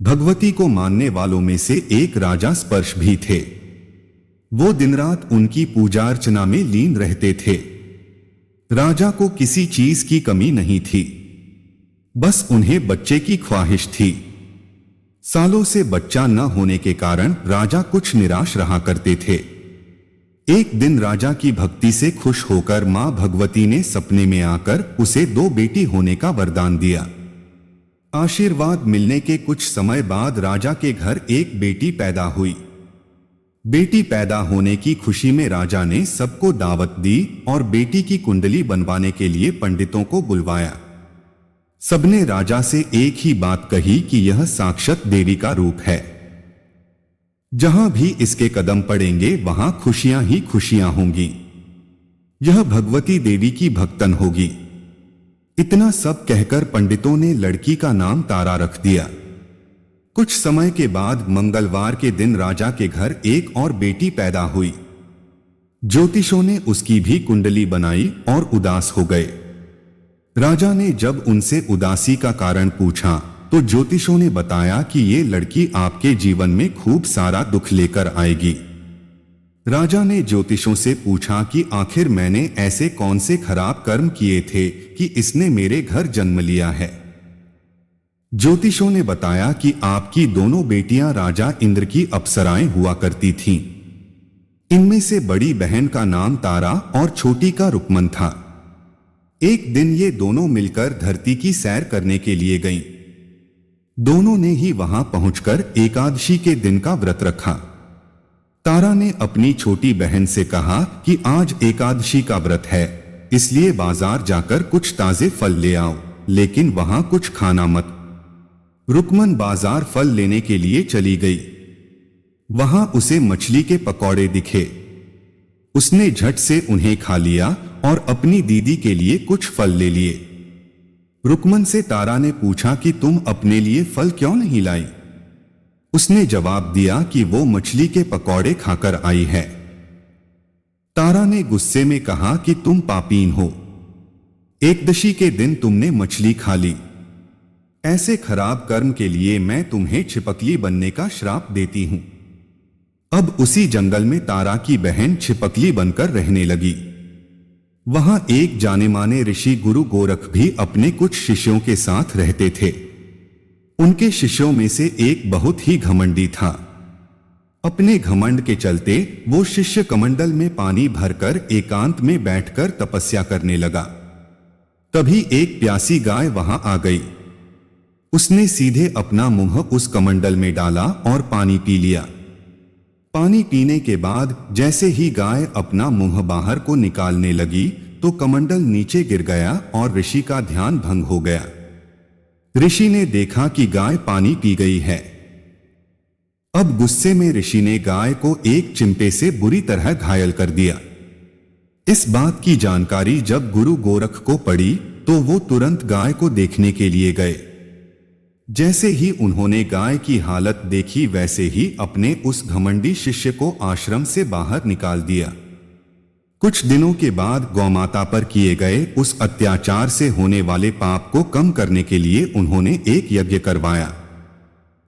भगवती को मानने वालों में से एक राजा स्पर्श भी थे। वो दिन रात उनकी पूजा अर्चना में लीन रहते थे। राजा को किसी चीज की कमी नहीं थी, बस उन्हें बच्चे की ख्वाहिश थी। सालों से बच्चा न होने के कारण राजा कुछ निराश रहा करते थे। एक दिन राजा की भक्ति से खुश होकर मां भगवती ने सपने में आकर उसे 2 बेटी होने का वरदान दिया। आशीर्वाद मिलने के कुछ समय बाद राजा के घर एक बेटी पैदा हुई। बेटी पैदा होने की खुशी में राजा ने सबको दावत दी और बेटी की कुंडली बनवाने के लिए पंडितों को बुलवाया। सबने राजा से एक ही बात कही कि यह साक्षात देवी का रूप है। जहां भी इसके कदम पड़ेंगे वहां खुशियां ही खुशियां होंगी। यह भगवती देवी की भक्तन होगी। इतना सब कहकर पंडितों ने लड़की का नाम तारा रख दिया। कुछ समय के बाद मंगलवार के दिन राजा के घर एक और बेटी पैदा हुई। ज्योतिषों ने उसकी भी कुंडली बनाई और उदास हो गए। राजा ने जब उनसे उदासी का कारण पूछा तो ज्योतिषों ने बताया कि ये लड़की आपके जीवन में खूब सारा दुख लेकर आएगी। राजा ने ज्योतिषों से पूछा कि आखिर मैंने ऐसे कौन से खराब कर्म किए थे कि इसने मेरे घर जन्म लिया है। ज्योतिषों ने बताया कि आपकी दोनों बेटियां राजा इंद्र की अप्सराएं हुआ करती थीं। इनमें से बड़ी बहन का नाम तारा और छोटी का रुक्मन था। एक दिन ये दोनों मिलकर धरती की सैर करने के लिए गईं। दोनों ने ही वहां पहुंचकर एकादशी के दिन का व्रत रखा। तारा ने अपनी छोटी बहन से कहा कि आज एकादशी का व्रत है, इसलिए बाजार जाकर कुछ ताजे फल ले आओ, लेकिन वहां कुछ खाना मत। रुक्मन बाजार फल लेने के लिए चली गई। वहां उसे मछली के पकौड़े दिखे। उसने झट से उन्हें खा लिया और अपनी दीदी के लिए कुछ फल ले लिए। रुक्मन से तारा ने पूछा कि तुम अपने लिए फल क्यों नहीं लाई? उसने जवाब दिया कि वो मछली के पकौड़े खाकर आई है। तारा ने गुस्से में कहा कि तुम पापीन हो। एकदशी के दिन तुमने मछली खा ली। ऐसे खराब कर्म के लिए मैं तुम्हें छिपकली बनने का श्राप देती हूं। अब उसी जंगल में तारा की बहन छिपकली बनकर रहने लगी। वहां एक जाने माने ऋषि गुरु गोरख भी अपने कुछ शिष्यों के साथ रहते थे। उनके शिष्यों में से एक बहुत ही घमंडी था। अपने घमंड के चलते वो शिष्य कमंडल में पानी भरकर एकांत में बैठकर तपस्या करने लगा। तभी एक प्यासी गाय वहां आ गई। उसने सीधे अपना मुंह उस कमंडल में डाला और पानी पी लिया। पानी पीने के बाद जैसे ही गाय अपना मुंह बाहर को निकालने लगी तो कमंडल नीचे गिर गया और ऋषि का ध्यान भंग हो गया। ऋषि ने देखा कि गाय पानी पी गई है। अब गुस्से में ऋषि ने गाय को एक चिमटे से बुरी तरह घायल कर दिया। इस बात की जानकारी जब गुरु गोरख को पड़ी तो वो तुरंत गाय को देखने के लिए गए। जैसे ही उन्होंने गाय की हालत देखी वैसे ही अपने उस घमंडी शिष्य को आश्रम से बाहर निकाल दिया। कुछ दिनों के बाद गौमाता पर किए गए उस अत्याचार से होने वाले पाप को कम करने के लिए उन्होंने एक यज्ञ करवाया।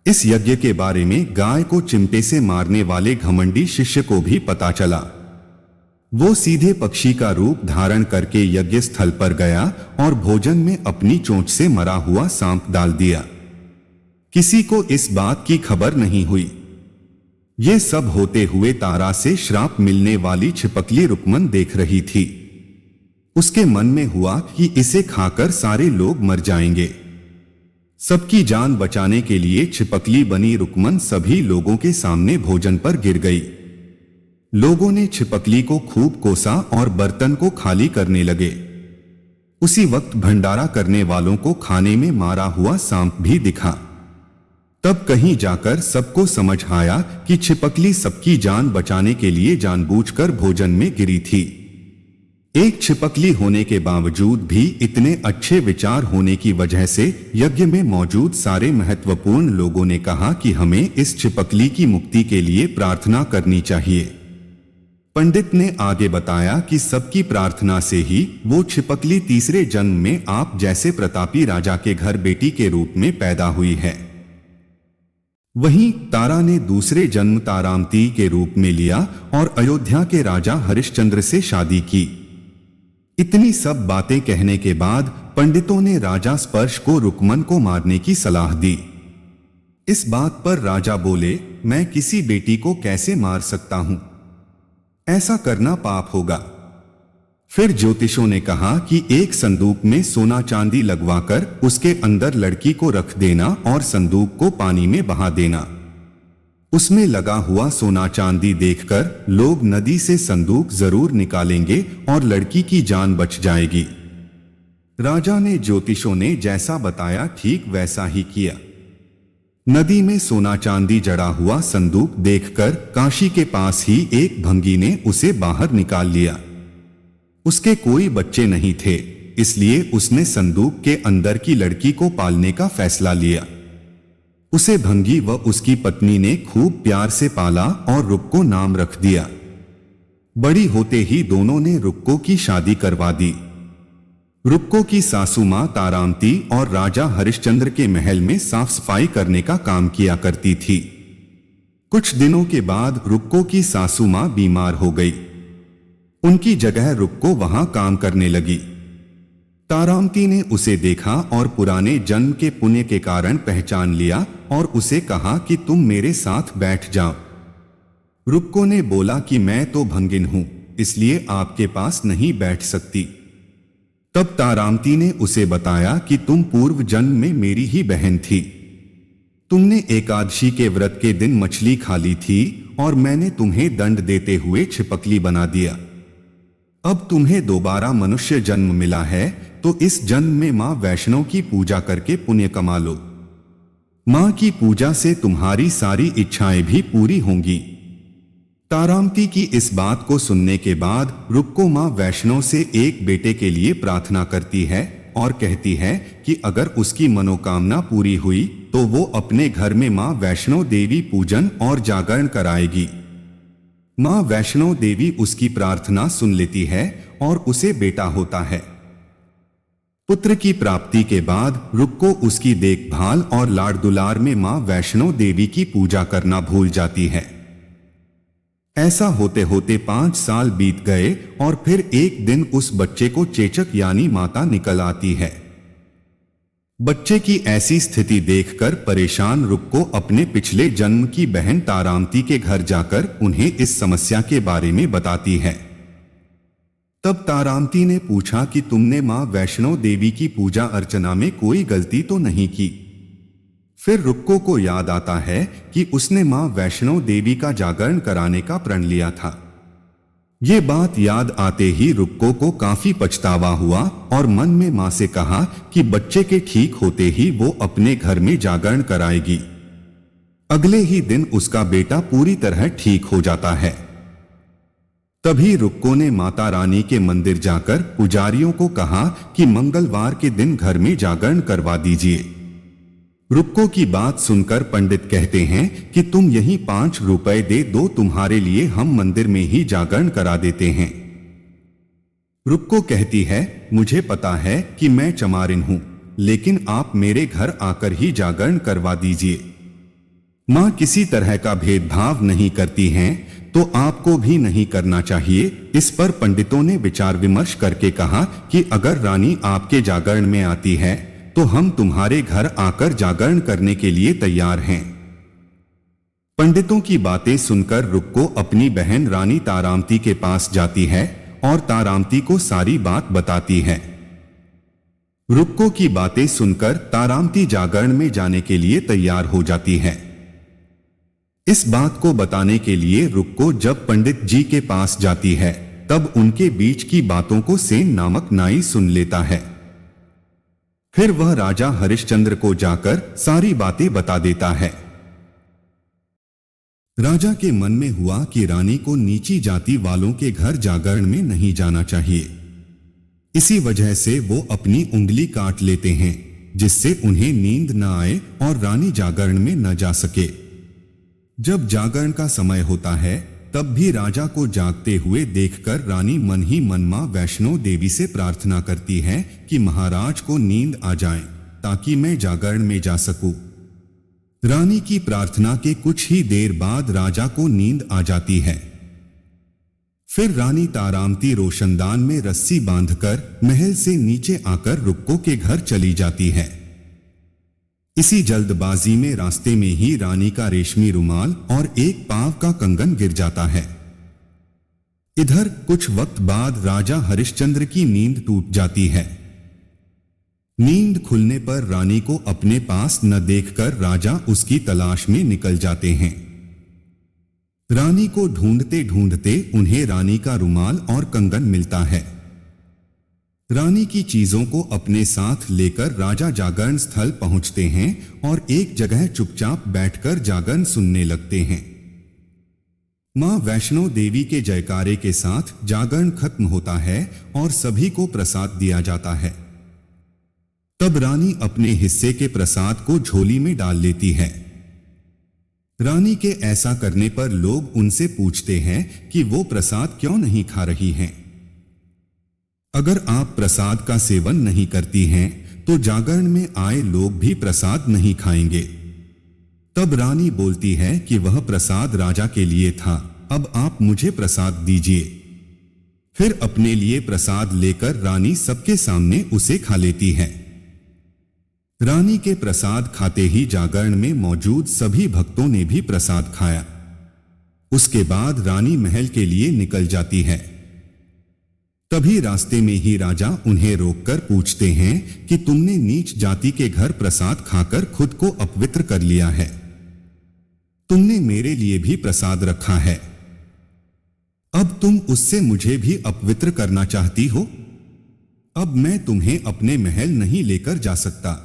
इस यज्ञ के बारे में गाय को चिमटे से मारने वाले घमंडी शिष्य को भी पता चला। वो सीधे पक्षी का रूप धारण करके यज्ञ स्थल पर गया और भोजन में अपनी चोंच से मरा हुआ सांप डाल दिया। किसी को इस बात की खबर नहीं हुई। ये सब होते हुए तारा से श्राप मिलने वाली छिपकली रुक्मन देख रही थी। उसके मन में हुआ कि इसे खाकर सारे लोग मर जाएंगे। सबकी जान बचाने के लिए छिपकली बनी रुक्मन सभी लोगों के सामने भोजन पर गिर गई। लोगों ने छिपकली को खूब कोसा और बर्तन को खाली करने लगे। उसी वक्त भंडारा करने वालों को खाने में मारा हुआ सांप भी दिखा। तब कहीं जाकर सबको समझ आया कि छिपकली सबकी जान बचाने के लिए जानबूझकर भोजन में गिरी थी। एक छिपकली होने के बावजूद भी इतने अच्छे विचार होने की वजह से यज्ञ में मौजूद सारे महत्वपूर्ण लोगों ने कहा कि हमें इस छिपकली की मुक्ति के लिए प्रार्थना करनी चाहिए। पंडित ने आगे बताया कि सबकी प्रार्थना से ही वो छिपकली तीसरे जन्म में आप जैसे प्रतापी राजा के घर बेटी के रूप में पैदा हुई है। वहीं तारा ने दूसरे जन्म तारामती के रूप में लिया और अयोध्या के राजा हरिश्चंद्र से शादी की। इतनी सब बातें कहने के बाद पंडितों ने राजा स्पर्श को रुकमन को मारने की सलाह दी। इस बात पर राजा बोले, मैं किसी बेटी को कैसे मार सकता हूं? ऐसा करना पाप होगा। फिर ज्योतिषों ने कहा कि एक संदूक में सोना चांदी लगवाकर उसके अंदर लड़की को रख देना और संदूक को पानी में बहा देना। उसमें लगा हुआ सोना चांदी देखकर लोग नदी से संदूक जरूर निकालेंगे और लड़की की जान बच जाएगी। राजा ने ज्योतिषों ने जैसा बताया ठीक वैसा ही किया। नदी में सोना चांदी जड़ा हुआ संदूक देखकर काशी के पास ही एक भंगी ने उसे बाहर निकाल लिया। उसके कोई बच्चे नहीं थे, इसलिए उसने संदूक के अंदर की लड़की को पालने का फैसला लिया। उसे भंगी व उसकी पत्नी ने खूब प्यार से पाला और रुक्को नाम रख दिया। बड़ी होते ही दोनों ने रुक्को की शादी करवा दी। रुक्को की सासू मां तारामती और राजा हरिश्चंद्र के महल में साफ सफाई करने का काम किया करती थी। कुछ दिनों के बाद रुक्को की सासू मां बीमार हो गई। उनकी जगह रुक्को वहां काम करने लगी। तारामती ने उसे देखा और पुराने जन्म के पुण्य के कारण पहचान लिया और उसे कहा कि तुम मेरे साथ बैठ जाओ। रुक्को ने बोला कि मैं तो भंगिन हूं, इसलिए आपके पास नहीं बैठ सकती। तब तारामती ने उसे बताया कि तुम पूर्व जन्म में मेरी ही बहन थी। तुमने एकादशी के व्रत के दिन मछली खा ली थी और मैंने तुम्हें दंड देते हुए छिपकली बना दिया। अब तुम्हें दोबारा मनुष्य जन्म मिला है, तो इस जन्म में मां वैष्णो की पूजा करके पुण्य कमा लो। मां की पूजा से तुम्हारी सारी इच्छाएं भी पूरी होंगी। तारामती की इस बात को सुनने के बाद रुक्को मां वैष्णो से एक बेटे के लिए प्रार्थना करती है और कहती है कि अगर उसकी मनोकामना पूरी हुई तो वो अपने घर में मां वैष्णो देवी पूजन और जागरण कराएगी। मां वैष्णो देवी उसकी प्रार्थना सुन लेती है और उसे बेटा होता है। पुत्र की प्राप्ति के बाद रुक्को उसकी देखभाल और लाड़ दुलार में मां वैष्णो देवी की पूजा करना भूल जाती है। ऐसा होते होते 5 साल बीत गए और फिर एक दिन उस बच्चे को चेचक यानी माता निकल आती है। बच्चे की ऐसी स्थिति देखकर परेशान रुक्को अपने पिछले जन्म की बहन तारामती के घर जाकर उन्हें इस समस्या के बारे में बताती है। तब तारामती ने पूछा कि तुमने मां वैष्णो देवी की पूजा अर्चना में कोई गलती तो नहीं की? फिर रुक्को को याद आता है कि उसने मां वैष्णो देवी का जागरण कराने का प्रण लिया था। ये बात याद आते ही रुक्को को काफी पछतावा हुआ और मन में मां से कहा कि बच्चे के ठीक होते ही वो अपने घर में जागरण कराएगी। अगले ही दिन उसका बेटा पूरी तरह ठीक हो जाता है। तभी रुक्को ने माता रानी के मंदिर जाकर पुजारियों को कहा कि मंगलवार के दिन घर में जागरण करवा दीजिए। रुक्को की बात सुनकर पंडित कहते हैं कि तुम यही 5 रुपए दे दो, तुम्हारे लिए हम मंदिर में ही जागरण करा देते हैं। रुक्को कहती है, मुझे पता है कि मैं चमारिन हूं, लेकिन आप मेरे घर आकर ही जागरण करवा दीजिए। मां किसी तरह का भेदभाव नहीं करती हैं, तो आपको भी नहीं करना चाहिए। इस पर पंडितों ने विचार विमर्श करके कहा कि अगर रानी आपके जागरण में आती है तो हम तुम्हारे घर आकर जागरण करने के लिए तैयार हैं। पंडितों की बातें सुनकर रुक्को अपनी बहन रानी तारामती के पास जाती है और तारामती को सारी बात बताती है। रुक्को की बातें सुनकर तारामती जागरण में जाने के लिए तैयार हो जाती है। इस बात को बताने के लिए रुक्को जब पंडित जी के पास जाती है तब उनके बीच की बातों को सेन नामक नाई सुन लेता है। फिर वह राजा हरिश्चंद्र को जाकर सारी बातें बता देता है। राजा के मन में हुआ कि रानी को नीची जाति वालों के घर जागरण में नहीं जाना चाहिए। इसी वजह से वो अपनी उंगली काट लेते हैं, जिससे उन्हें नींद न आए और रानी जागरण में न जा सके। जब जागरण का समय होता है तब भी राजा को जागते हुए देखकर रानी मन ही मन मां वैष्णो देवी से प्रार्थना करती है कि महाराज को नींद आ जाए ताकि मैं जागरण में जा सकूं। रानी की प्रार्थना के कुछ ही देर बाद राजा को नींद आ जाती है। फिर रानी तारामती रोशनदान में रस्सी बांधकर महल से नीचे आकर रुक्को के घर चली जाती है। इसी जल्दबाजी में रास्ते में ही रानी का रेशमी रुमाल और एक पांव का कंगन गिर जाता है। इधर कुछ वक्त बाद राजा हरिश्चंद्र की नींद टूट जाती है। नींद खुलने पर रानी को अपने पास न देखकर राजा उसकी तलाश में निकल जाते हैं। रानी को ढूंढते ढूंढते उन्हें रानी का रुमाल और कंगन मिलता है। रानी की चीजों को अपने साथ लेकर राजा जागरण स्थल पहुंचते हैं और एक जगह चुपचाप बैठकर जागरण सुनने लगते हैं। मां वैष्णो देवी के जयकारे के साथ जागरण खत्म होता है और सभी को प्रसाद दिया जाता है। तब रानी अपने हिस्से के प्रसाद को झोली में डाल लेती है। रानी के ऐसा करने पर लोग उनसे पूछते हैं कि वो प्रसाद क्यों नहीं खा रही हैं। अगर आप प्रसाद का सेवन नहीं करती हैं तो जागरण में आए लोग भी प्रसाद नहीं खाएंगे। तब रानी बोलती है कि वह प्रसाद राजा के लिए था, अब आप मुझे प्रसाद दीजिए। फिर अपने लिए प्रसाद लेकर रानी सबके सामने उसे खा लेती है। रानी के प्रसाद खाते ही जागरण में मौजूद सभी भक्तों ने भी प्रसाद खाया। उसके बाद रानी महल के लिए निकल जाती है। तभी रास्ते में ही राजा उन्हें रोककर पूछते हैं कि तुमने नीच जाति के घर प्रसाद खाकर खुद को अपवित्र कर लिया है। तुमने मेरे लिए भी प्रसाद रखा है, अब तुम उससे मुझे भी अपवित्र करना चाहती हो। अब मैं तुम्हें अपने महल नहीं लेकर जा सकता।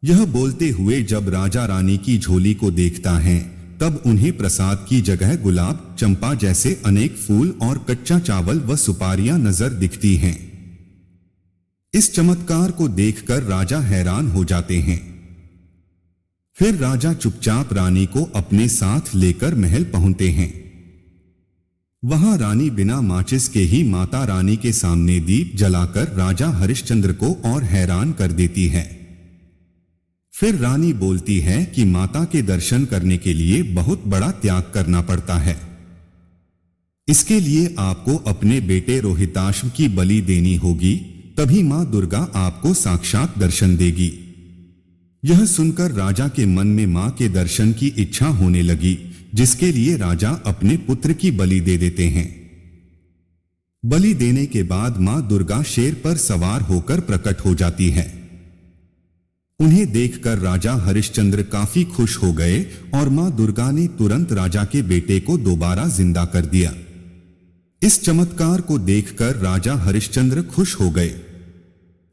यह बोलते हुए जब राजा रानी की झोली को देखता है तब उन्हें प्रसाद की जगह गुलाब, चंपा जैसे अनेक फूल और कच्चा चावल व सुपारियां नजर दिखती हैं। इस चमत्कार को देखकर राजा हैरान हो जाते हैं। फिर राजा चुपचाप रानी को अपने साथ लेकर महल पहुंचते हैं। वहां रानी बिना माचिस के ही माता रानी के सामने दीप जलाकर राजा हरिश्चंद्र को और हैरान कर देती है। फिर रानी बोलती है कि माता के दर्शन करने के लिए बहुत बड़ा त्याग करना पड़ता है। इसके लिए आपको अपने बेटे रोहिताश्व की बलि देनी होगी, तभी मां दुर्गा आपको साक्षात दर्शन देगी। यह सुनकर राजा के मन में मां के दर्शन की इच्छा होने लगी, जिसके लिए राजा अपने पुत्र की बलि दे देते हैं। बलि देने के बाद मां दुर्गा शेर पर सवार होकर प्रकट हो जाती है। उन्हें देखकर राजा हरिश्चंद्र काफी खुश हो गए और मां दुर्गा ने तुरंत राजा के बेटे को दोबारा जिंदा कर दिया। इस चमत्कार को देखकर राजा हरिश्चंद्र खुश हो गए।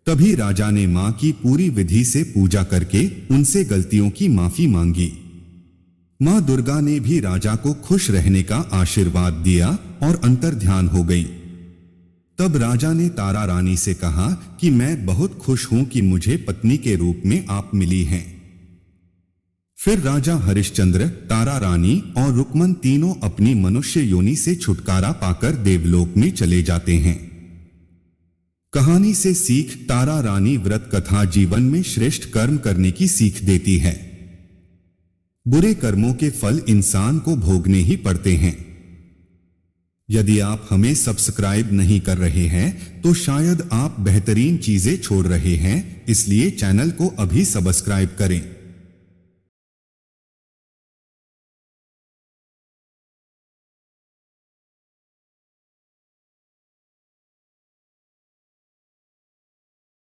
तभी राजा ने मां की पूरी विधि से पूजा करके उनसे गलतियों की माफी मांगी। मां दुर्गा ने भी राजा को खुश रहने का आशीर्वाद दिया और अंतर्ध्यान हो गई। तब राजा ने तारा रानी से कहा कि मैं बहुत खुश हूं कि मुझे पत्नी के रूप में आप मिली हैं। फिर राजा हरिश्चंद्र, तारा रानी और रुक्मन तीनों अपनी मनुष्य योनि से छुटकारा पाकर देवलोक में चले जाते हैं। कहानी से सीख: तारा रानी व्रत कथा जीवन में श्रेष्ठ कर्म करने की सीख देती है। बुरे कर्मों के फल इंसान को भोगने ही पड़ते हैं। यदि आप हमें सब्सक्राइब नहीं कर रहे हैं तो शायद आप बेहतरीन चीजें छोड़ रहे हैं, इसलिए चैनल को अभी सब्सक्राइब करें।